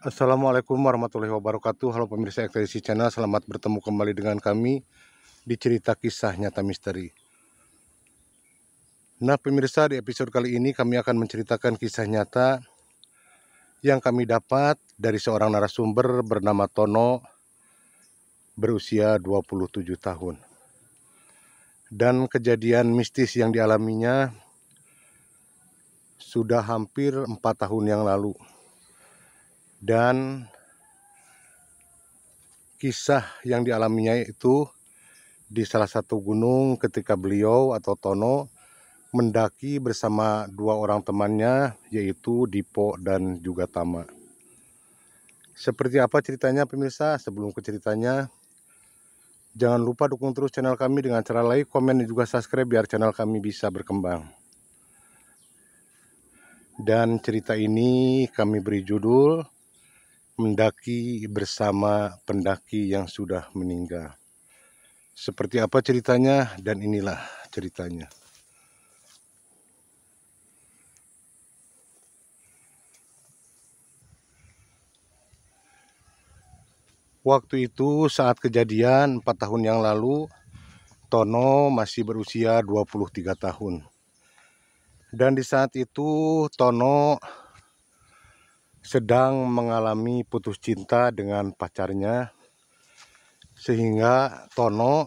Assalamualaikum warahmatullahi wabarakatuh. Halo pemirsa Ekspedisi Channel, selamat bertemu kembali dengan kami di cerita kisah nyata misteri. Nah pemirsa, di episode kali ini kami akan menceritakan kisah nyata yang kami dapat dari seorang narasumber bernama Tono, berusia 27 tahun. Dan kejadian mistis yang dialaminya sudah hampir 4 tahun yang lalu. Dan kisah yang dialaminya itu di salah satu gunung ketika beliau atau Tono mendaki bersama dua orang temannya, yaitu Dipo dan juga Tama. Seperti apa ceritanya pemirsa? Sebelum ke ceritanya, jangan lupa dukung terus channel kami dengan cara like, komen, dan juga subscribe biar channel kami bisa berkembang. Dan cerita ini kami beri judul Mendaki Bersama Pendaki yang Sudah Meninggal. Seperti apa ceritanya? Dan inilah ceritanya. Waktu itu saat kejadian 4 tahun yang lalu, Tono masih berusia 23 tahun. Dan di saat itu Tono sedang mengalami putus cinta dengan pacarnya, sehingga Tono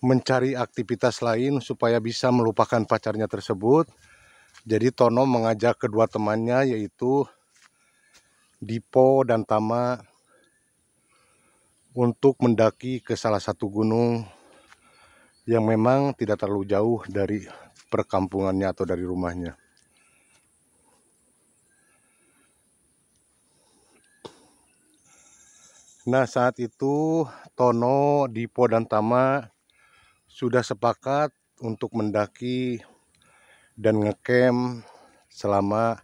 mencari aktivitas lain supaya bisa melupakan pacarnya tersebut. Jadi Tono mengajak kedua temannya, yaitu Dipo dan Tama, untuk mendaki ke salah satu gunung yang memang tidak terlalu jauh dari perkampungannya atau dari rumahnya. Nah saat itu Tono, Dipo, dan Tama sudah sepakat untuk mendaki dan ngecamp selama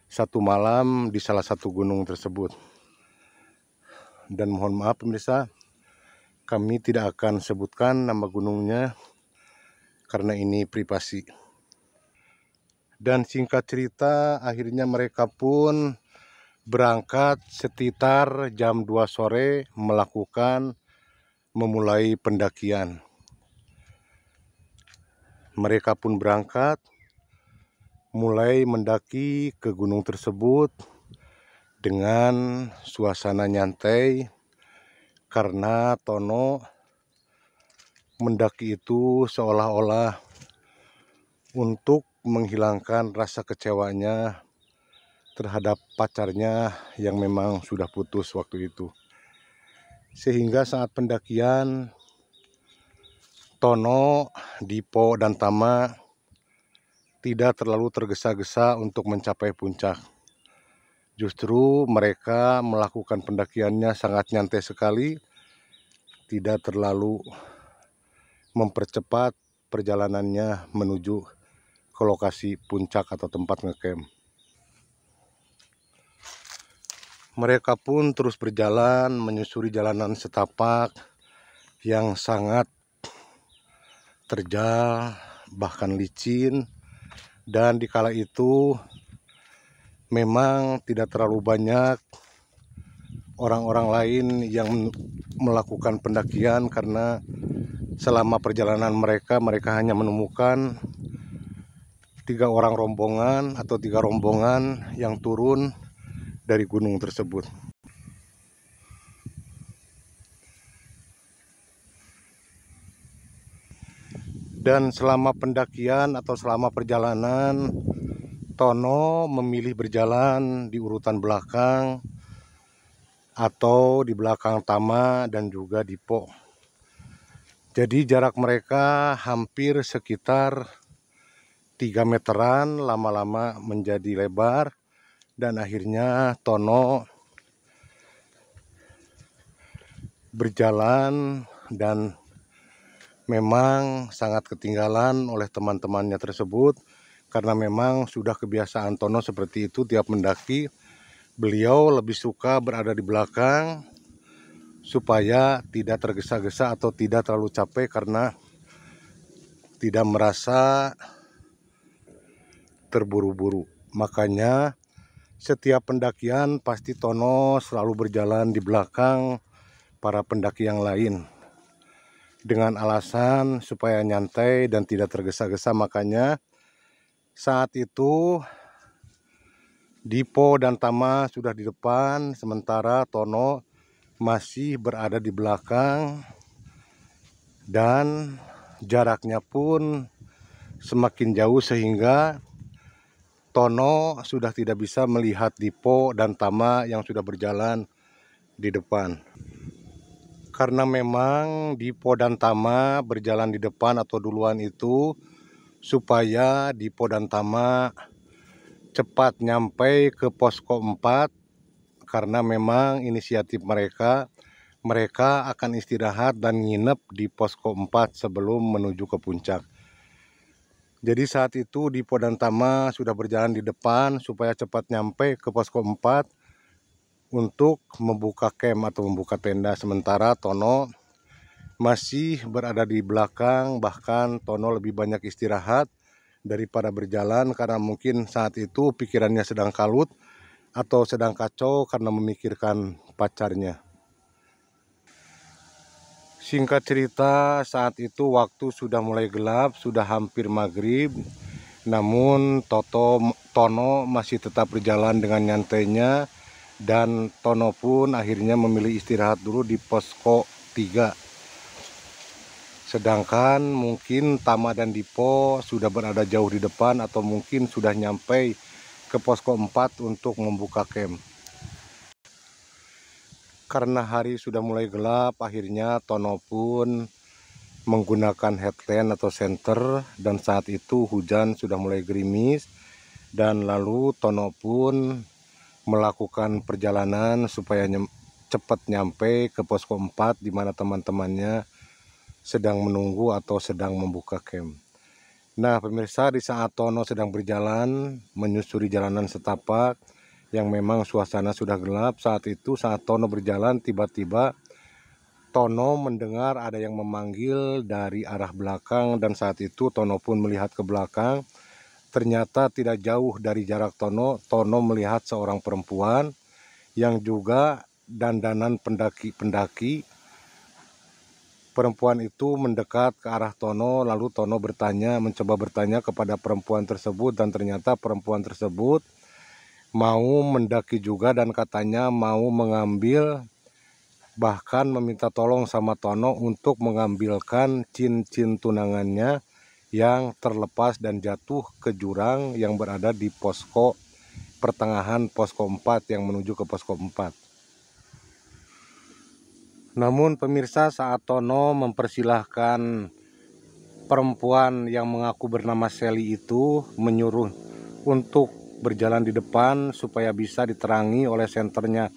1 malam di salah satu gunung tersebut. Dan mohon maaf pemirsa, kami tidak akan sebutkan nama gunungnya karena ini privasi. Dan singkat cerita, akhirnya mereka pun berangkat sekitar jam 2 sore memulai pendakian. Mereka pun berangkat mulai mendaki ke gunung tersebut dengan suasana nyantai, karena Tono mendaki itu seolah-olah untuk menghilangkan rasa kecewanya terhadap pacarnya yang memang sudah putus waktu itu. Sehingga saat pendakian, Tono, Dipo, dan Tama tidak terlalu tergesa-gesa untuk mencapai puncak. Justru mereka melakukan pendakiannya sangat nyantai sekali, tidak terlalu mempercepat perjalanannya menuju ke lokasi puncak atau tempat ngecamp. Mereka pun terus berjalan menyusuri jalanan setapak yang sangat terjal, bahkan licin. Dan di kala itu memang tidak terlalu banyak orang-orang lain yang melakukan pendakian, karena selama perjalanan mereka hanya menemukan 3 orang rombongan atau 3 rombongan yang turun dari gunung tersebut. Dan selama pendakian atau selama perjalanan, Tono memilih berjalan di urutan belakang atau di belakang Tama dan juga Dipo. Jadi jarak mereka hampir sekitar 3 meteran, lama-lama menjadi lebar, dan akhirnya Tono berjalan dan memang sangat ketinggalan oleh teman-temannya tersebut, karena memang sudah kebiasaan Tono seperti itu. Tiap mendaki beliau lebih suka berada di belakang supaya tidak tergesa-gesa atau tidak terlalu capek, karena tidak merasa terburu-buru. Makanya Setiap pendakian pasti Tono selalu berjalan di belakang para pendaki yang lain dengan alasan supaya nyantai dan tidak tergesa-gesa. Makanya saat itu Dipo dan Tama sudah di depan, sementara Tono masih berada di belakang, dan jaraknya pun semakin jauh sehingga Tono sudah tidak bisa melihat Dipo dan Tama yang sudah berjalan di depan. Karena memang Dipo dan Tama berjalan di depan atau duluan itu supaya Dipo dan Tama cepat nyampe ke posko 4, karena memang inisiatif mereka akan istirahat dan nginep di posko 4 sebelum menuju ke puncak. Jadi saat itu Dipo dan Tama sudah berjalan di depan supaya cepat nyampe ke posko 4 untuk membuka camp atau membuka tenda, sementara Tono masih berada di belakang. Bahkan Tono lebih banyak istirahat daripada berjalan karena mungkin saat itu pikirannya sedang kalut atau sedang kacau karena memikirkan pacarnya. Singkat cerita, saat itu waktu sudah mulai gelap, sudah hampir maghrib. Namun Tono masih tetap berjalan dengan nyantainya, dan Tono pun akhirnya memilih istirahat dulu di posko 3. Sedangkan mungkin Tama dan Dipo sudah berada jauh di depan atau mungkin sudah nyampe ke posko 4 untuk membuka camp. Karena hari sudah mulai gelap, akhirnya Tono pun menggunakan headlamp atau senter, dan saat itu hujan sudah mulai gerimis, dan lalu Tono pun melakukan perjalanan supaya cepat nyampe ke posko 4 di mana teman-temannya sedang menunggu atau sedang membuka camp. Nah pemirsa, di saat Tono sedang berjalan menyusuri jalanan setapak yang memang suasana sudah gelap, saat Tono berjalan, tiba-tiba Tono mendengar ada yang memanggil dari arah belakang, dan saat itu Tono pun melihat ke belakang. Ternyata tidak jauh dari jarak Tono melihat seorang perempuan yang juga dandanan pendaki. Perempuan itu mendekat ke arah Tono, lalu Tono mencoba bertanya kepada perempuan tersebut, dan ternyata perempuan tersebut mau mendaki juga dan katanya mau mengambil, bahkan meminta tolong sama Tono untuk mengambilkan cincin tunangannya yang terlepas dan jatuh ke jurang yang berada di pertengahan posko 4 yang menuju ke posko 4. Namun pemirsa, saat Tono mempersilahkan perempuan yang mengaku bernama Sally itu, menyuruh untuk berjalan di depan supaya bisa diterangi oleh senternya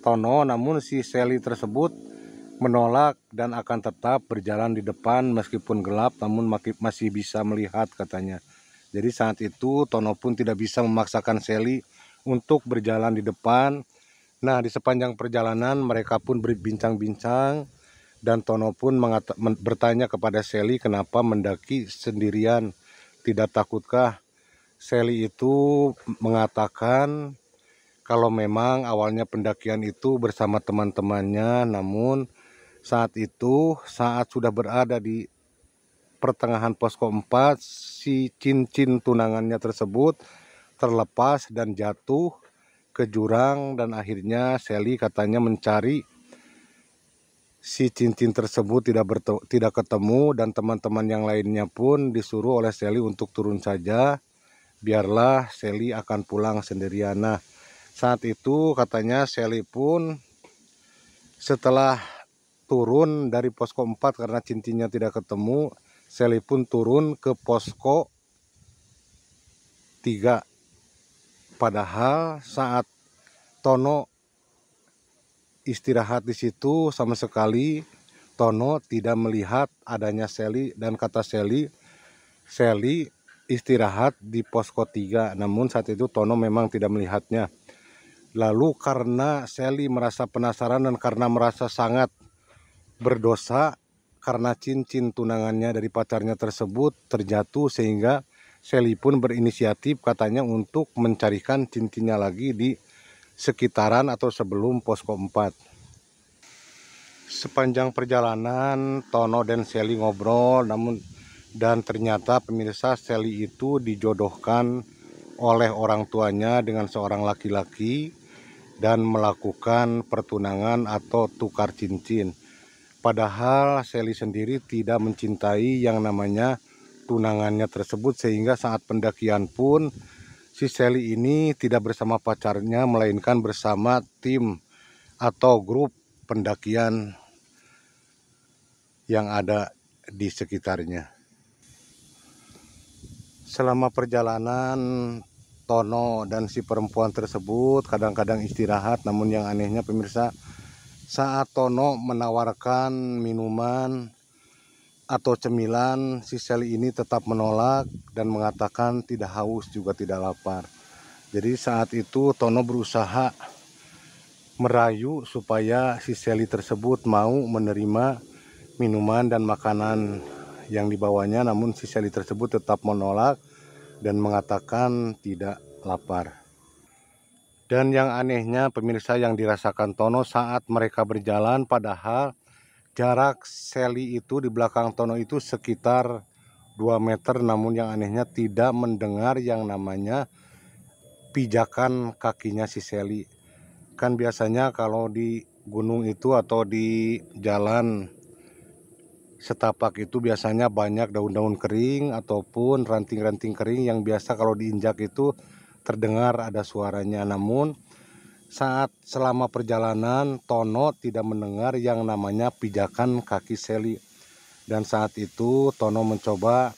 Tono, namun si Sally tersebut menolak dan akan tetap berjalan di depan meskipun gelap, namun masih bisa melihat katanya. Jadi saat itu Tono pun tidak bisa memaksakan Sally untuk berjalan di depan. Nah di sepanjang perjalanan mereka pun berbincang-bincang, dan Tono pun bertanya kepada Sally kenapa mendaki sendirian, tidak takutkah? Sally itu mengatakan kalau memang awalnya pendakian itu bersama teman-temannya, namun saat sudah berada di pertengahan posko 4, si cincin tunangannya tersebut terlepas dan jatuh ke jurang, dan akhirnya Sally katanya mencari si cincin tersebut tidak ketemu, dan teman-teman yang lainnya pun disuruh oleh Sally untuk turun saja, biarlah Sally akan pulang sendirian. Nah saat itu katanya Sally pun setelah turun dari posko 4 karena cincinnya tidak ketemu, Sally pun turun ke posko 3. Padahal saat Tono istirahat di situ sama sekali Tono tidak melihat adanya Sally, dan kata Sally istirahat di posko 3, namun saat itu Tono memang tidak melihatnya. Lalu karena Sally merasa penasaran dan karena merasa sangat berdosa karena cincin tunangannya dari pacarnya tersebut terjatuh, sehingga Sally pun berinisiatif katanya untuk mencarikan cincinnya lagi di sekitaran atau sebelum posko 4. Sepanjang perjalanan Tono dan Sally ngobrol, dan ternyata pemirsa, Sally itu dijodohkan oleh orang tuanya dengan seorang laki-laki dan melakukan pertunangan atau tukar cincin. Padahal Sally sendiri tidak mencintai yang namanya tunangannya tersebut, sehingga saat pendakian pun si Sally ini tidak bersama pacarnya, melainkan bersama tim atau grup pendakian yang ada di sekitarnya. Selama perjalanan, Tono dan si perempuan tersebut kadang-kadang istirahat, namun yang anehnya pemirsa, saat Tono menawarkan minuman atau cemilan, si Sally ini tetap menolak dan mengatakan tidak haus juga tidak lapar. Jadi saat itu Tono berusaha merayu supaya si Sally tersebut mau menerima minuman dan makanan yang dibawanya, namun si Sally tersebut tetap menolak dan mengatakan tidak lapar. Dan yang anehnya pemirsa, yang dirasakan Tono saat mereka berjalan, padahal jarak Sally itu di belakang Tono itu sekitar 2 meter, namun yang anehnya tidak mendengar yang namanya pijakan kakinya si Sally. Kan biasanya kalau di gunung itu atau di jalan setapak itu biasanya banyak daun-daun kering ataupun ranting-ranting kering yang biasa kalau diinjak itu terdengar ada suaranya. Namun saat selama perjalanan Tono tidak mendengar yang namanya pijakan kaki Sally. Dan saat itu Tono mencoba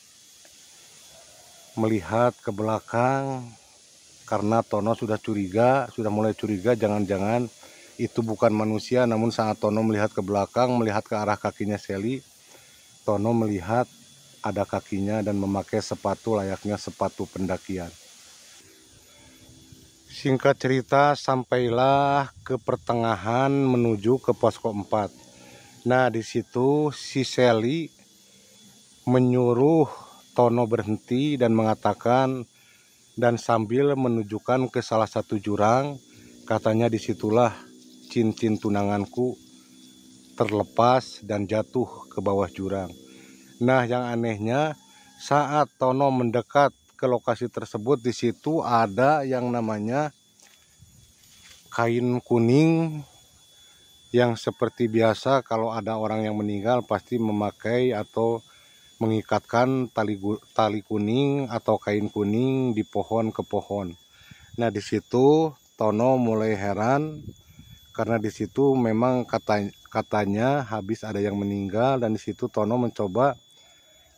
melihat ke belakang karena Tono sudah mulai curiga jangan-jangan itu bukan manusia. Namun saat Tono melihat ke belakang, melihat ke arah kakinya Sally, Tono melihat ada kakinya dan memakai sepatu layaknya sepatu pendakian. Singkat cerita, sampailah ke pertengahan menuju ke posko 4. Nah, di situ si Sally menyuruh Tono berhenti dan mengatakan, dan sambil menunjukkan ke salah satu jurang, katanya disitulah cincin tunanganku terlepas dan jatuh ke bawah jurang. Nah, yang anehnya saat Tono mendekat ke lokasi tersebut, di situ ada yang namanya kain kuning yang seperti biasa kalau ada orang yang meninggal pasti memakai atau mengikatkan tali kuning atau kain kuning di pohon ke pohon. Nah, di situ Tono mulai heran karena di situ memang katanya habis ada yang meninggal, dan di situ Tono mencoba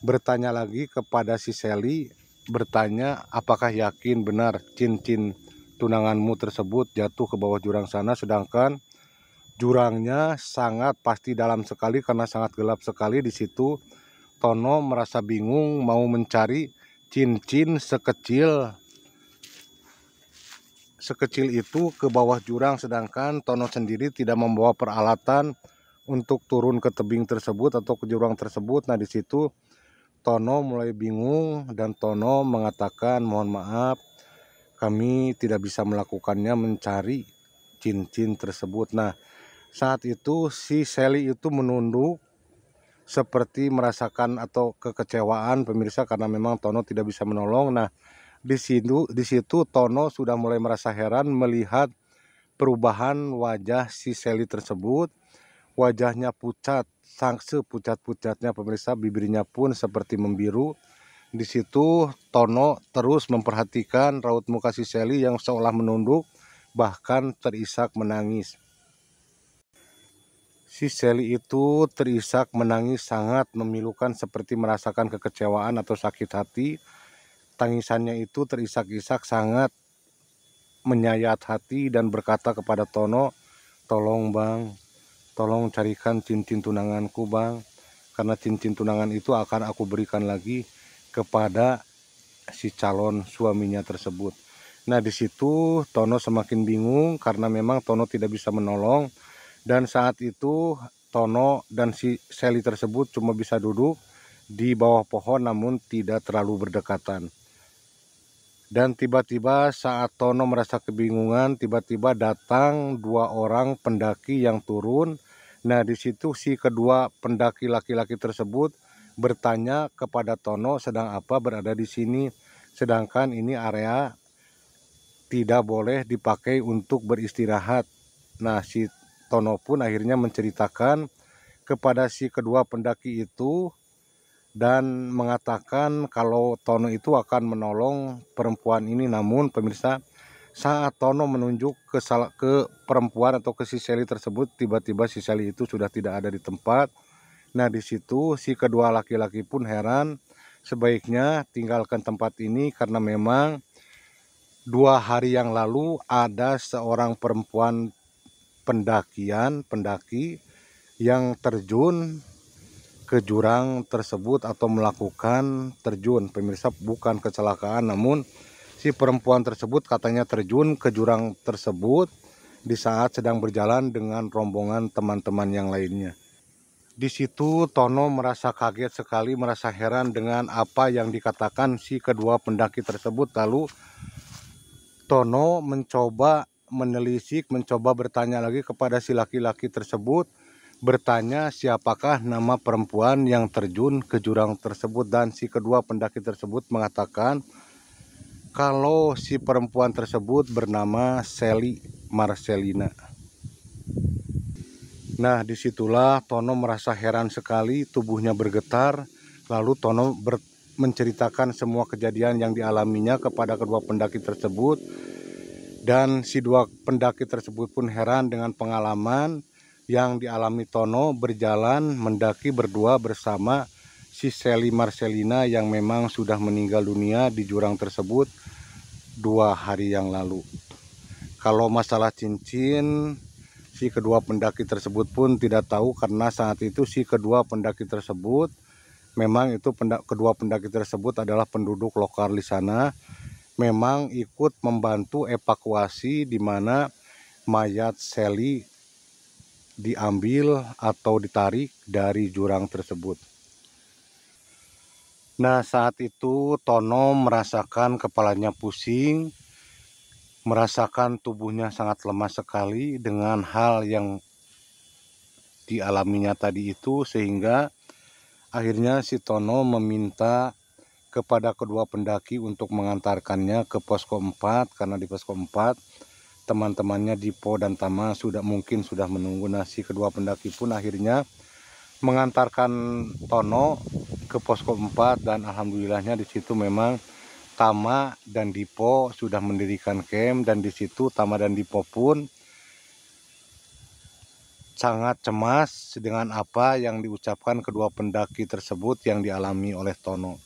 bertanya lagi kepada si Sally, bertanya apakah yakin benar cincin tunanganmu tersebut jatuh ke bawah jurang sana, sedangkan jurangnya sangat pasti dalam sekali karena sangat gelap sekali. Di situ Tono merasa bingung mau mencari cincin sekecil itu ke bawah jurang, sedangkan Tono sendiri tidak membawa peralatan untuk turun ke tebing tersebut atau ke jurang tersebut. Nah, di situ Tono mulai bingung dan Tono mengatakan, mohon maaf, kami tidak bisa melakukannya, mencari cincin tersebut. Nah, saat itu si Sally itu menunduk seperti merasakan atau kekecewaan pemirsa karena memang Tono tidak bisa menolong. Nah, di situ Tono sudah mulai merasa heran melihat perubahan wajah si Sally tersebut. Wajahnya pucat, sepucat-pucatnya pemirsa, bibirnya pun seperti membiru. Di situ Tono terus memperhatikan raut muka si Sally yang seolah menunduk, bahkan terisak menangis. Si Sally itu terisak menangis sangat memilukan, seperti merasakan kekecewaan atau sakit hati. Tangisannya itu terisak-isak sangat menyayat hati dan berkata kepada Tono, tolong bang, tolong carikan cincin tunanganku bang, karena cincin tunangan itu akan aku berikan lagi kepada si calon suaminya tersebut. Nah, di situ Tono semakin bingung karena memang Tono tidak bisa menolong, dan saat itu Tono dan si Sally tersebut cuma bisa duduk di bawah pohon namun tidak terlalu berdekatan. Dan tiba-tiba saat Tono merasa kebingungan, tiba-tiba datang 2 orang pendaki yang turun. Nah, di situ si kedua pendaki laki-laki tersebut bertanya kepada Tono sedang apa berada di sini, sedangkan ini area tidak boleh dipakai untuk beristirahat. Nah, si Tono pun akhirnya menceritakan kepada si kedua pendaki itu dan mengatakan kalau Tono itu akan menolong perempuan ini. Namun pemirsa, saat Tono menunjuk ke perempuan atau ke si Sally tersebut, tiba-tiba si Sally itu sudah tidak ada di tempat. Nah, di situ si kedua laki-laki pun heran, sebaiknya tinggalkan tempat ini karena memang 2 hari yang lalu ada seorang perempuan pendaki yang terjun ke jurang tersebut atau melakukan terjun. Pemirsa, bukan kecelakaan, namun si perempuan tersebut katanya terjun ke jurang tersebut di saat sedang berjalan dengan rombongan teman-teman yang lainnya. Di situ Tono merasa kaget sekali, merasa heran dengan apa yang dikatakan si kedua pendaki tersebut. Lalu Tono mencoba menelisik, mencoba bertanya lagi kepada si laki-laki tersebut, bertanya siapakah nama perempuan yang terjun ke jurang tersebut, dan si kedua pendaki tersebut mengatakan kalau si perempuan tersebut bernama Sally Marcelina. Nah, disitulah Tono merasa heran sekali, tubuhnya bergetar. Lalu Tono menceritakan semua kejadian yang dialaminya kepada kedua pendaki tersebut. Dan si 2 pendaki tersebut pun heran dengan pengalaman yang dialami Tono berjalan mendaki berdua bersama si Sally Marcelina yang memang sudah meninggal dunia di jurang tersebut 2 hari yang lalu. Kalau masalah cincin, si kedua pendaki tersebut pun tidak tahu karena saat itu si kedua pendaki tersebut memang itu kedua pendaki tersebut adalah penduduk lokal di sana, memang ikut membantu evakuasi di mana mayat Sally diambil atau ditarik dari jurang tersebut. Nah, saat itu Tono merasakan kepalanya pusing, merasakan tubuhnya sangat lemah sekali dengan hal yang dialaminya tadi itu, sehingga akhirnya si Tono meminta kepada kedua pendaki untuk mengantarkannya ke posko 4 karena di posko 4 teman-temannya Dipo dan Tama mungkin sudah menunggu. Nah, si kedua pendaki pun akhirnya mengantarkan Tono ke posko 4 dan alhamdulillahnya di situ memang Tama dan Dipo sudah mendirikan camp, dan di situ Tama dan Dipo pun sangat cemas dengan apa yang diucapkan kedua pendaki tersebut yang dialami oleh Tono.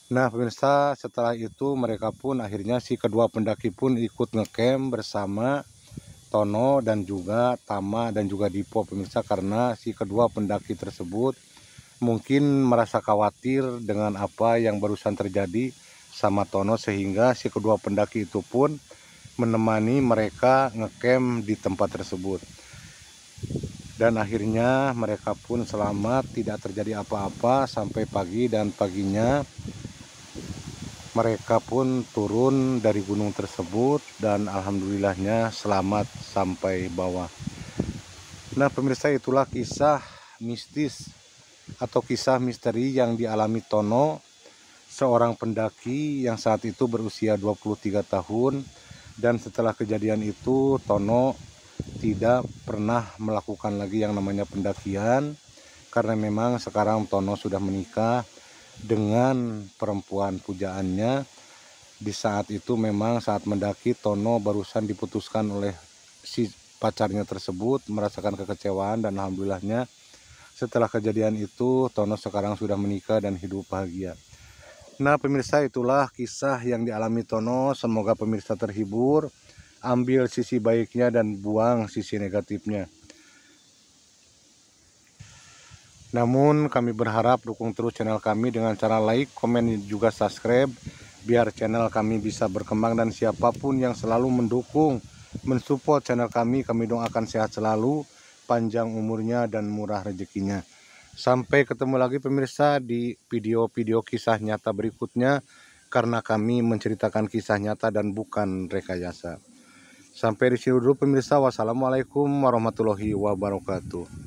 Nah, pemirsa, setelah itu mereka pun akhirnya si kedua pendaki pun ikut ngecamp bersama Tono dan juga Tama dan juga Dipo, pemirsa, karena si kedua pendaki tersebut mungkin merasa khawatir dengan apa yang barusan terjadi sama Tono, sehingga si kedua pendaki itu pun menemani mereka ngecamp di tempat tersebut. Dan akhirnya mereka pun selamat, tidak terjadi apa-apa sampai pagi, dan paginya mereka pun turun dari gunung tersebut dan alhamdulillahnya selamat sampai bawah. Nah, pemirsa, itulah kisah mistis atau kisah misteri yang dialami Tono, seorang pendaki yang saat itu berusia 23 tahun. Dan setelah kejadian itu Tono tidak pernah melakukan lagi yang namanya pendakian karena memang sekarang Tono sudah menikah dengan perempuan pujaannya. Di saat itu memang saat mendaki Tono barusan diputuskan oleh si pacarnya tersebut, merasakan kekecewaan, dan alhamdulillahnya setelah kejadian itu Tono sekarang sudah menikah dan hidup bahagia. Nah, pemirsa, itulah kisah yang dialami Tono. Semoga pemirsa terhibur, ambil sisi baiknya dan buang sisi negatifnya. Namun kami berharap dukung terus channel kami dengan cara like, komen, juga subscribe biar channel kami bisa berkembang. Dan siapapun yang selalu mendukung, mensupport channel kami doakan sehat selalu, panjang umurnya dan murah rezekinya. Sampai ketemu lagi pemirsa di video-video kisah nyata berikutnya. karena kami menceritakan kisah nyata dan bukan rekayasa. Sampai di sini dulu pemirsa. Wassalamualaikum warahmatullahi wabarakatuh.